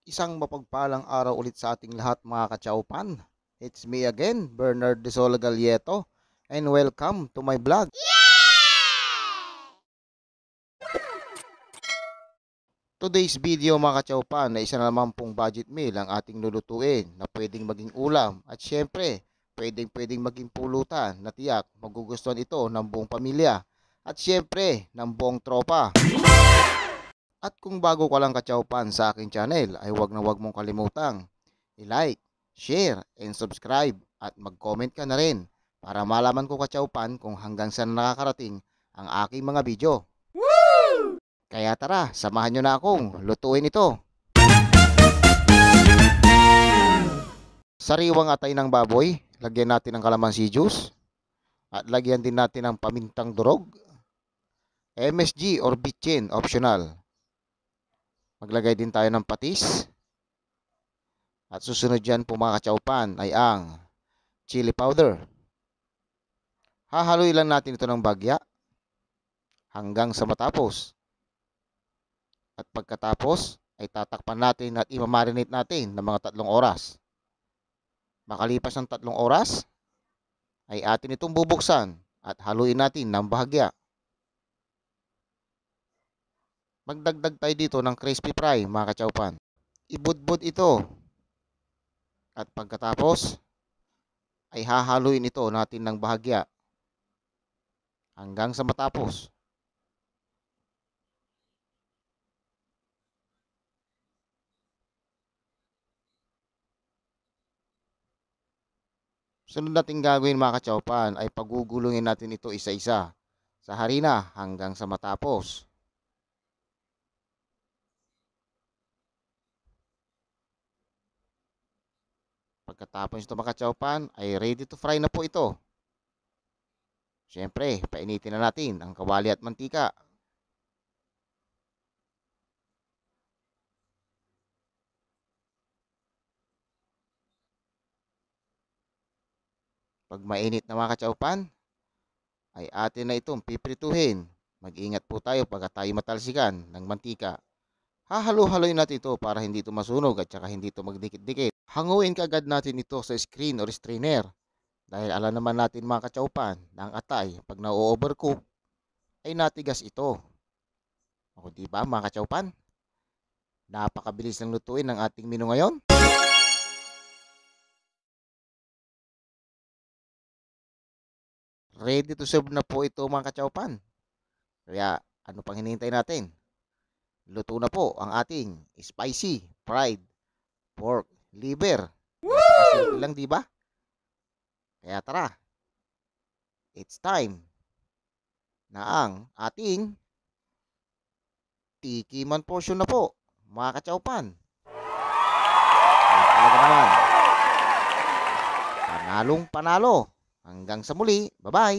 Isang mapagpalang araw ulit sa ating lahat mga kachaupan. It's me again, Bernard De Sola Galieto, and welcome to my vlog. Today's video mga kachaupan na isa na naman pong budget meal ang ating lulutuin na pwedeng maging ulam at syempre pwedeng maging pulutan na tiyak magugustuhan ito ng buong pamilya at syempre ng buong tropa. At kung bago ka lang kachaupan sa aking channel ay huwag mong kalimutang i-like, share, and subscribe at mag-comment ka na rin para malaman ko kachaupan kung hanggang saan nakakarating ang aking mga video. Woo! Kaya tara, samahan nyo na akong lutuin ito. Sariwang atay ng baboy, lagyan natin ng kalamansi juice at lagyan din natin ng pamintang durog, MSG or bitchin, optional. Maglagay din tayo ng patis. At susunod dyan po mga kachaupan ay ang chili powder. Hahaluin lang natin ito ng bagya hanggang sa matapos. At pagkatapos ay tatakpan natin at imamarinate natin ng mga 3 oras. Makalipas ng 3 oras ay atin itong bubuksan at haluin natin ng bahagya. Magdagdag tayo dito ng crispy fry mga kachaupan. Ibudbud ito. At pagkatapos ay hahaluin ito natin ng bahagya hanggang sa matapos. Sunod natin gagawin mga kachaupan ay pagugulungin natin ito isa-isa sa harina hanggang sa matapos. Pagkatapos ito mga kachaupan ay ready to fry na po ito. Siyempre, painitin na natin ang kawali at mantika. Pag mainit na mga kachaupan, ay atin na itong piprituhin. Mag-ingat po tayo pagka tayo matalsikan ng mantika. Hahalo-haloy natin ito para hindi ito masunog at saka hindi ito magdikit-dikit. Hanguin kaagad natin ito sa screen or strainer. Dahil alam naman natin mga kachaupan na ang atay pag na-overcook ay natigas ito. O diba mga kachaupan? Napakabilis ng lutuin ng ating menu ngayon. Ready to serve na po ito mga kachaupan. Kaya ano pang hinihintay natin? Luto na po ang ating spicy fried pork liver. Napakasimple lang, di ba? Kaya tara. It's time na ang ating tikiman portion na po, mga kachaupan. Ay talaga naman. Panalong panalo. Hanggang sa muli. Bye-bye.